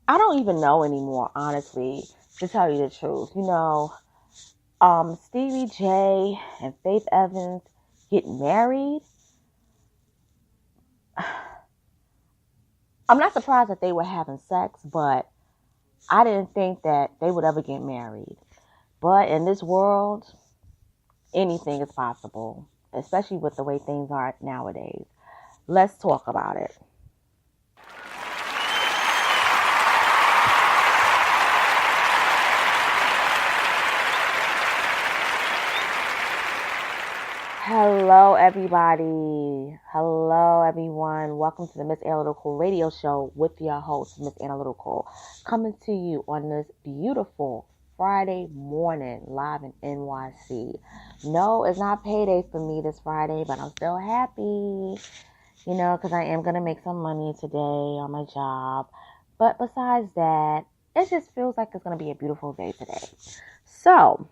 I don't even know anymore, honestly, to tell you the truth. Stevie J and Faith Evans get married. I'm not surprised that they were having sex, but I didn't think that they would ever get married. But in this world, anything is possible, especially with the way things are nowadays. Let's talk about it. Hello, everybody. Hello, everyone. Welcome to the Miss Analytical Radio Show with your host, Miss Analytical, coming to you on this beautiful Friday morning live in NYC. No, it's not payday for me this Friday, but I'm still happy, because I am going to make some money today on my job. But besides that, it just feels like it's going to be a beautiful day today. So,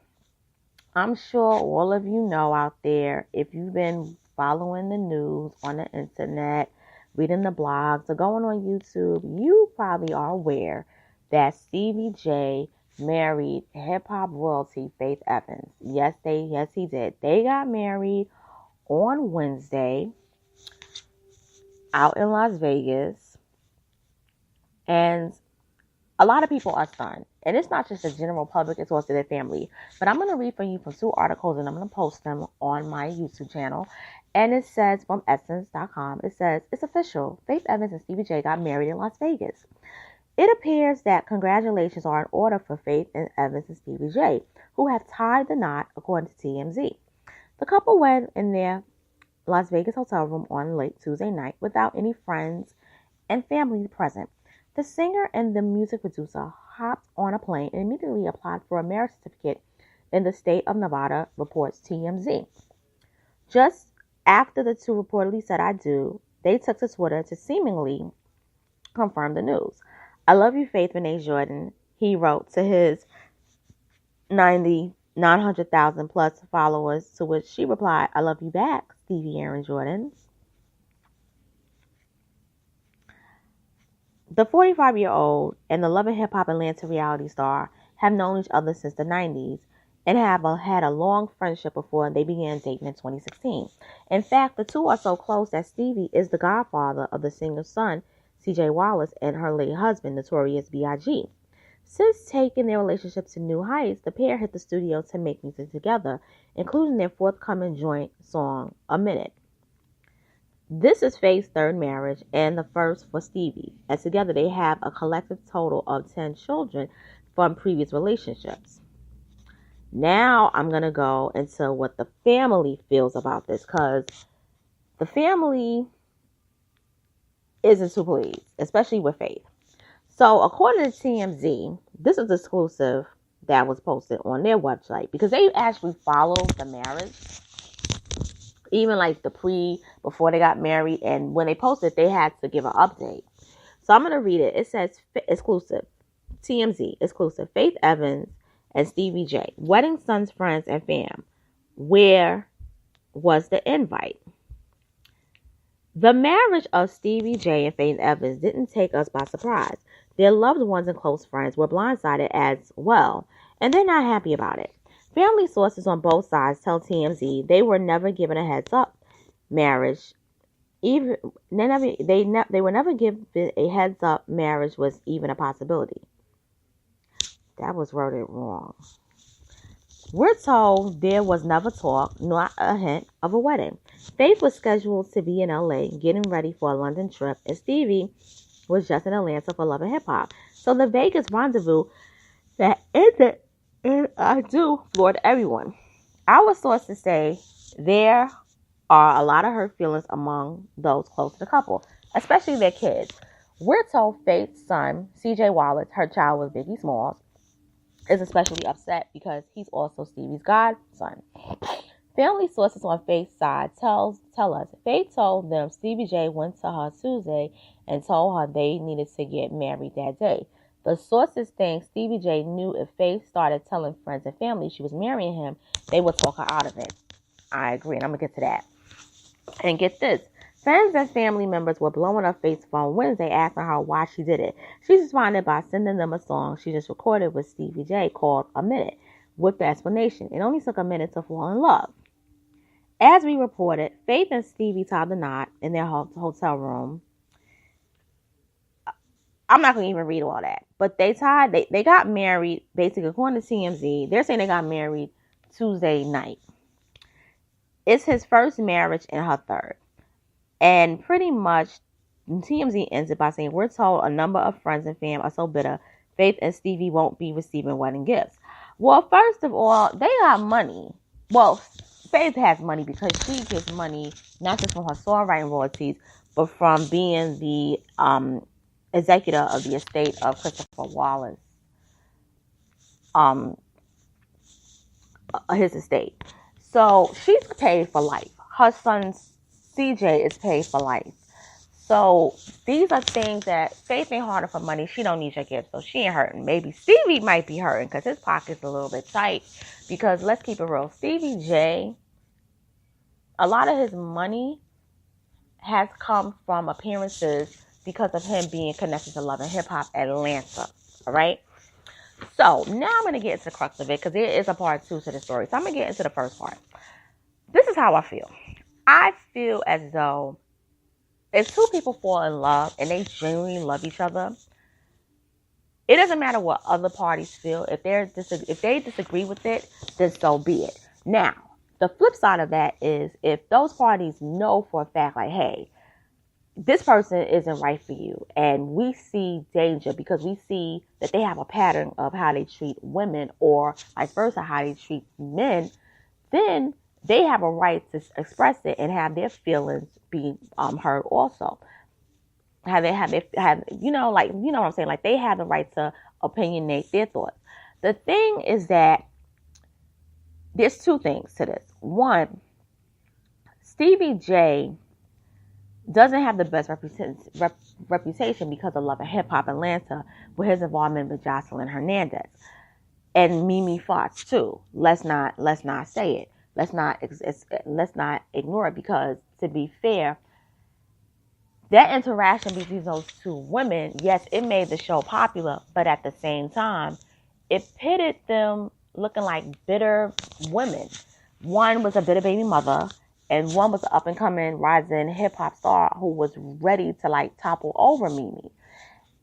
I'm sure all of you know out there, if you've been following the news on the internet, reading the blogs, or going on YouTube, you probably are aware that Stevie J married hip-hop royalty Faith Evans. Yes, he did. They got married on Wednesday out in Las Vegas, and a lot of people are stunned. And it's not just the general public, it's also their family. But I'm going to read for you from two articles, and I'm going to post them on my YouTube channel. And it says from Essence.com, it says, it's official. Faith Evans and Stevie J got married in Las Vegas. It appears that congratulations are in order for Faith and Evans and Stevie J, who have tied the knot, according to TMZ. The couple went in their Las Vegas hotel room on late Tuesday night without any friends and family present. The singer and the music producer hopped on a plane and immediately applied for a marriage certificate in the state of Nevada, reports TMZ. Just after the two reportedly said "I do," they took to Twitter to seemingly confirm the news. "I love you, Faith Renee Jordan," he wrote to his 900,000 plus followers, to which she replied, "I love you back, Stevie Aaron Jordan." The 45-year-old and the Love and Hip Hop Atlanta reality star have known each other since the 90s and have had a long friendship before they began dating in 2016. In fact, the two are so close that Stevie is the godfather of the singer's son, CJ Wallace, and her late husband, Notorious B.I.G. Since taking their relationship to new heights, the pair hit the studio to make music together, including their forthcoming joint song, A Minute. This is Faith's third marriage and the first for Stevie, and together they have a collective total of 10 children from previous relationships. Now I'm going to go into what the family feels about this, because the family isn't too pleased, especially with Faith. So according to TMZ, this is exclusive that was posted on their website, because they actually followed the marriage. Even like before they got married, and when they posted, they had to give an update. So I'm going to read it. It says, exclusive, TMZ, exclusive, Faith Evans and Stevie J, wedding, sons, friends, and fam. Where was the invite? The marriage of Stevie J and Faith Evans didn't take us by surprise. Their loved ones and close friends were blindsided as well, and they're not happy about it. Family sources on both sides tell TMZ they were never given a heads-up marriage. They were never given a heads-up marriage was even a possibility. That was worded wrong. We're told there was never talk, not a hint of a wedding. Faith was scheduled to be in LA getting ready for a London trip, and Stevie was just in Atlanta for Love and Hip Hop. So the Vegas rendezvous that ended in "I do" floored everyone. Our sources say there are a lot of hurt feelings among those close to the couple, especially their kids. We're told Faith's son, CJ Wallace, her child was Biggie Smalls, is especially upset because he's also Stevie's godson. Family sources on Faith's side tell us Faith told them Stevie J went to her Tuesday and told her they needed to get married that day. The sources think Stevie J knew if Faith started telling friends and family she was marrying him, they would talk her out of it. I agree, and I'm going to get to that. And get this. Friends and family members were blowing her face on Wednesday asking her why she did it. She responded by sending them a song she just recorded with Stevie J called A Minute, with the explanation, it only took a minute to fall in love. As we reported, Faith and Stevie tied the knot in their hotel room. I'm not going to even read all that. But they got married, basically, according to TMZ. They're saying they got married Tuesday night. It's his first marriage and her third. And pretty much, TMZ ends it by saying, we're told a number of friends and fam are so bitter, Faith and Stevie won't be receiving wedding gifts. Well, first of all, they got money. Well, Faith has money because she gets money not just from her songwriting royalties, but from being the executor of the estate of Christopher Wallace, his estate. So she's paid for life. Her son CJ is paid for life. So these are things that Faith ain't harder for money. She don't need your gift, so she ain't hurting. Maybe Stevie might be hurting because his pocket's a little bit tight. Because let's keep it real, Stevie J, a lot of his money has come from appearances because of him being connected to Love and Hip Hop Atlanta. All right. So now I'm going to get into the crux of it because there is a part 2 to the story. So I'm going to get into the first part. This is how I feel. I feel as though if two people fall in love and they genuinely love each other, it doesn't matter what other parties feel. If they disagree with it, then so be it. Now, the flip side of that is if those parties know for a fact, like, hey, this person isn't right for you, and we see danger because we see that they have a pattern of how they treat women or vice versa, how they treat men, then they have a right to express it and have their feelings be heard also. You know what I'm saying? Like, they have the right to opinionate their thoughts. The thing is that there's two things to this. One, Stevie J doesn't have the best reputation because of Love and Hip Hop Atlanta with his involvement with Jocelyn Hernandez and Mimi Fox too. Let's not say it. Let's not ignore it, because to be fair, that interaction between those two women, yes, it made the show popular, but at the same time, it pitted them looking like bitter women. One was a bitter baby mother, and one was an up-and-coming rising hip-hop star who was ready to, topple over Mimi.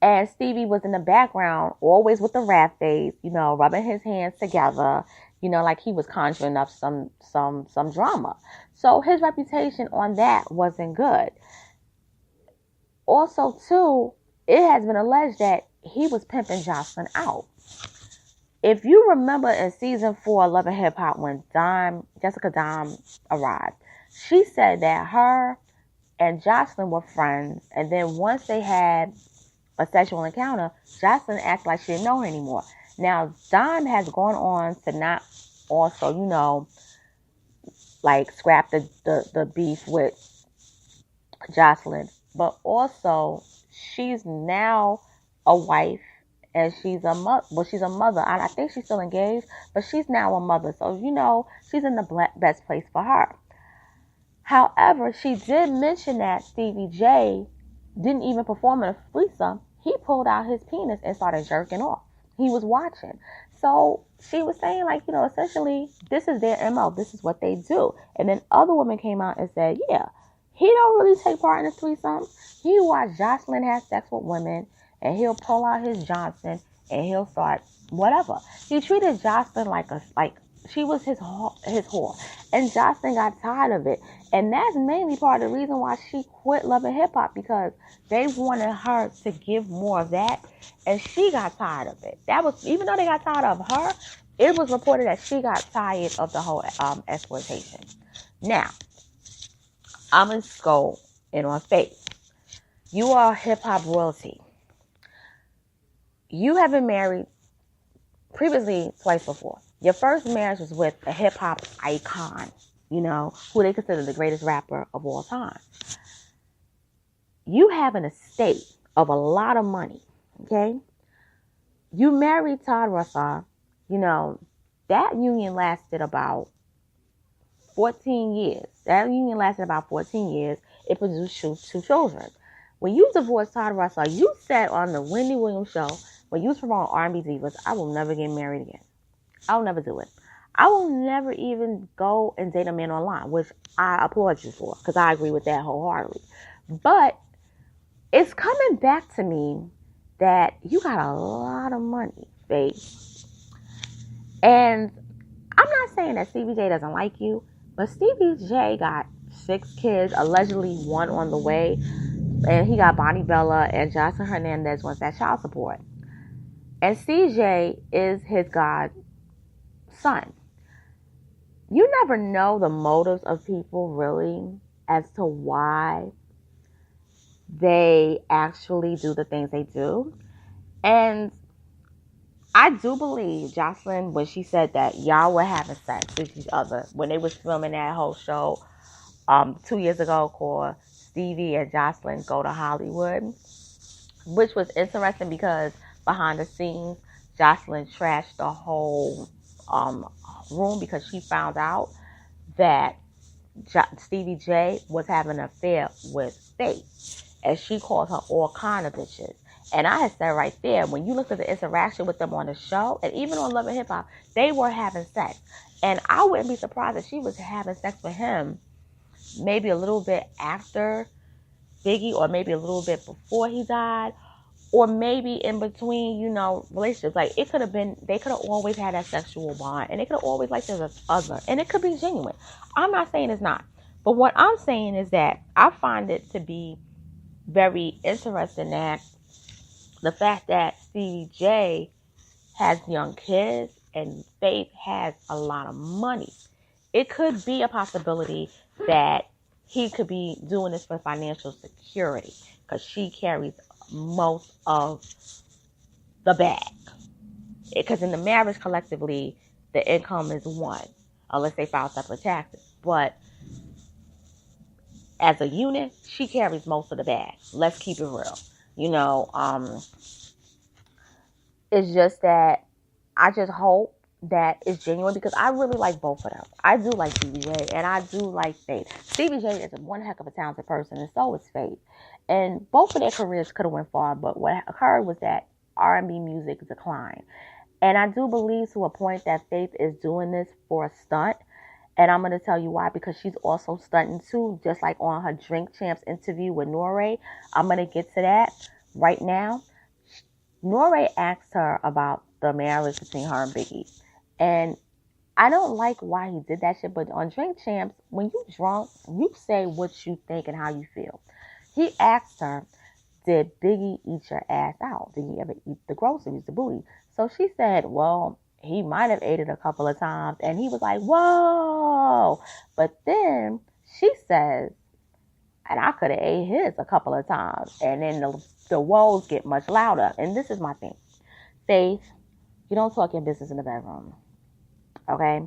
And Stevie was in the background, always with the rat face, rubbing his hands together, like he was conjuring up some drama. So his reputation on that wasn't good. Also, too, it has been alleged that he was pimping Jocelyn out. If you remember in season 4 of Love and Hip Hop, when Jessica Dime arrived, she said that her and Jocelyn were friends, and then once they had a sexual encounter, Jocelyn acted like she didn't know her anymore. Now, Dime has gone on to not also, scrap the beef with Jocelyn, but also she's now a wife and she's a mother. Well, she's a mother. I think she's still engaged, but she's now a mother. So, she's in the best place for her. However, she did mention that Stevie J didn't even perform in a threesome. He pulled out his penis and started jerking off. He was watching. So she was saying, essentially, this is their MO. This is what they do. And then other women came out and said, yeah, he don't really take part in the threesome. He watched Jocelyn have sex with women, and he'll pull out his Johnson, and he'll start whatever. He treated Jocelyn like she was his whore. And Jocelyn got tired of it. And that's mainly part of the reason why she quit Love and Hip Hop, because they wanted her to give more of that. And she got tired of it. Even though they got tired of her, it was reported that she got tired of the whole exploitation. Now, I'm going to go in on Faith. You are hip hop royalty. You have been married previously twice before. Your first marriage was with a hip hop icon, who they consider the greatest rapper of all time. You have an estate of a lot of money, okay? You married Todd Russell, that union lasted about 14 years. That union lasted about 14 years. It produced two children. When you divorced Todd Russell, you said on the Wendy Williams show, when you was promoting R&B divas, I will never get married again. I'll never do it. I will never even go and date a man online, which I applaud you for, because I agree with that wholeheartedly. But it's coming back to me that you got a lot of money, babe. And I'm not saying that Stevie J doesn't like you, but Stevie J got 6 kids, allegedly 1 on the way. And he got Bonnie Bella, and Jocelyn Hernandez wants that child support. And CJ is his godson. You never know the motives of people really as to why they actually do the things they do. And I do believe Jocelyn, when she said that y'all were having sex with each other when they was filming that whole show 2 years ago called Stevie and Jocelyn Go to Hollywood, which was interesting because behind the scenes, Jocelyn trashed the whole room because she found out that Stevie J was having an affair with Faith, and she called her all kind of bitches. And I had said right there, when you look at the interaction with them on the show, and even on Love and Hip Hop, they were having sex. And I wouldn't be surprised if she was having sex with him maybe a little bit after Biggie, or maybe a little bit before he died, or maybe in between, relationships. Like, it could have been, they could have always had that sexual bond, and they could have always liked each other, and it could be genuine. I'm not saying it's not. But what I'm saying is that I find it to be very interesting that the fact that Stevie J has young kids and Faith has a lot of money. It could be a possibility that he could be doing this for financial security, because she carries most of the bag. Because in the marriage, collectively, the income is 1, unless they file separate taxes. But as a unit, she carries most of the bag. Let's keep it real. It's just that I just hope that it's genuine, because I really like both of them. I do like Stevie J, and I do like Faith. Stevie J is one heck of a talented person, and so is Faith. And both of their careers could have went far, but what occurred was that R&B music declined. And I do believe to a point that Faith is doing this for a stunt. And I'm going to tell you why, because she's also stunting too, just like on her Drink Champs interview with Nore. I'm going to get to that right now. Nore asked her about the marriage between her and Biggie. And I don't like why he did that shit, but on Drink Champs, when you drunk, you say what you think and how you feel. He asked her, did Biggie eat your ass out? Did he ever eat the groceries, the booty? So she said, well, he might have ate it a couple of times. And he was like, whoa. But then she says, and I could have ate his a couple of times. And then the woes get much louder. And this is my thing. Faith, you don't talk your business in the bedroom. Okay?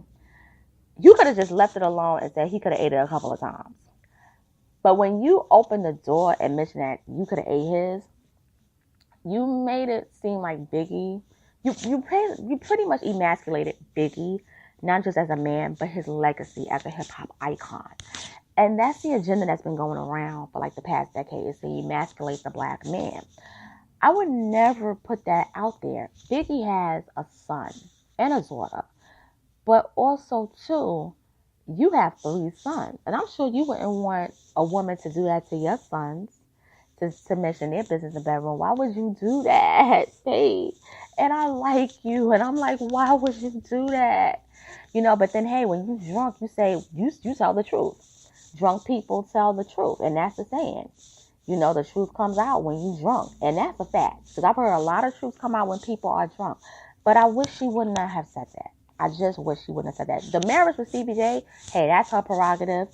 You could have just left it alone and said he could have ate it a couple of times. But when you open the door and mention that you could have ate his, you made it seem like Biggie, you pretty much emasculated Biggie, not just as a man, but his legacy as a hip-hop icon. And that's the agenda that's been going around for like the past decade, is to emasculate the black man. I would never put that out there. Biggie has a son and a daughter. But also, too, you have 3 sons. And I'm sure you wouldn't want a woman to do that to your sons, to mention their business in the bedroom. Why would you do that, Steve? And I like you. And I'm like, why would you do that? But then, hey, when you drunk, you say, you tell the truth. Drunk people tell the truth. And that's the saying. The truth comes out when you drunk. And that's a fact. Because I've heard a lot of truths come out when people are drunk. But I wish she would not have said that. I just wish she wouldn't have said that. The marriage with Stevie J, hey, that's her prerogative.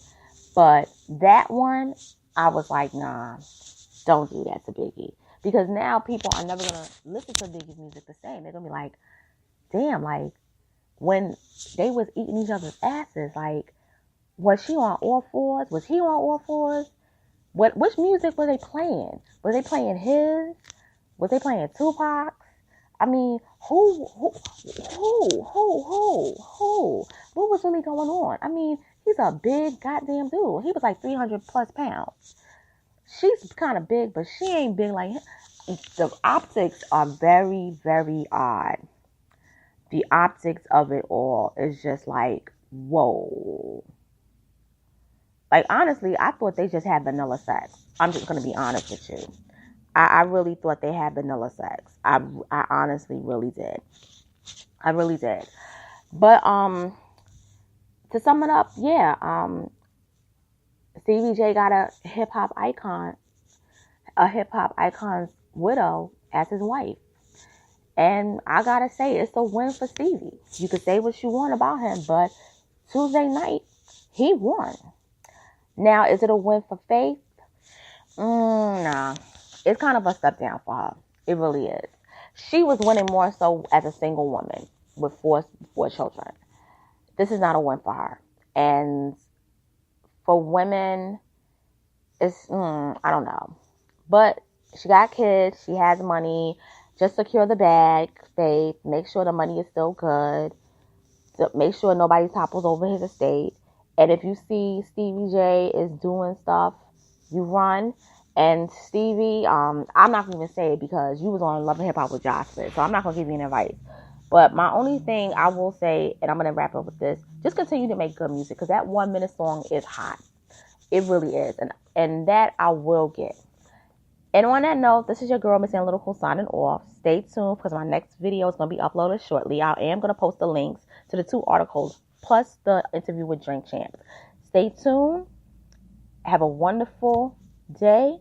But that one, I was like, nah, don't do that to Biggie. Because now people are never going to listen to Biggie's music the same. They're going to be like, damn, like, when they was eating each other's asses, like, was she on all fours? Was he on all fours? Which music were they playing? Were they playing his? Was they playing Tupac? I mean, who? What was really going on? I mean, He's a big goddamn dude. He was like 300 plus pounds. She's kind of big, but she ain't big like him. The optics are very, very odd. The optics of it all is just like, whoa. Like, honestly, I thought they just had vanilla sex. I'm just going to be honest with you. I really thought they had vanilla sex. I honestly really did. I really did. But, to sum it up, yeah, Stevie J got a hip-hop icon's widow as his wife. And I gotta say, it's a win for Stevie. You could say what you want about him, but Tuesday night, he won. Now, is it a win for Faith? Nah. It's kind of a step down for her. It really is. She was winning more so as a single woman with four children. This is not a win for her. And for women, it's, I don't know. But she got kids. She has money. Just secure the bag, Faith. Make sure the money is still good. Make sure nobody topples over his estate. And if you see Stevie J is doing stuff, you run. And Stevie, I'm not going to even say it because you was on Love and Hip Hop with Jocelyn. So I'm not going to give you any advice. But my only thing I will say, and I'm going to wrap up with this, just continue to make good music. Because that 1 minute song is hot. It really is. And that I will get. And on that note, this is your girl, Miss Analytical, signing off. Stay tuned because my next video is going to be uploaded shortly. I am going to post the links to the 2 articles plus the interview with Drink Champ. Stay tuned. Have a wonderful day.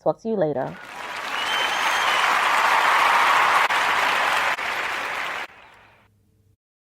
Talk to you later.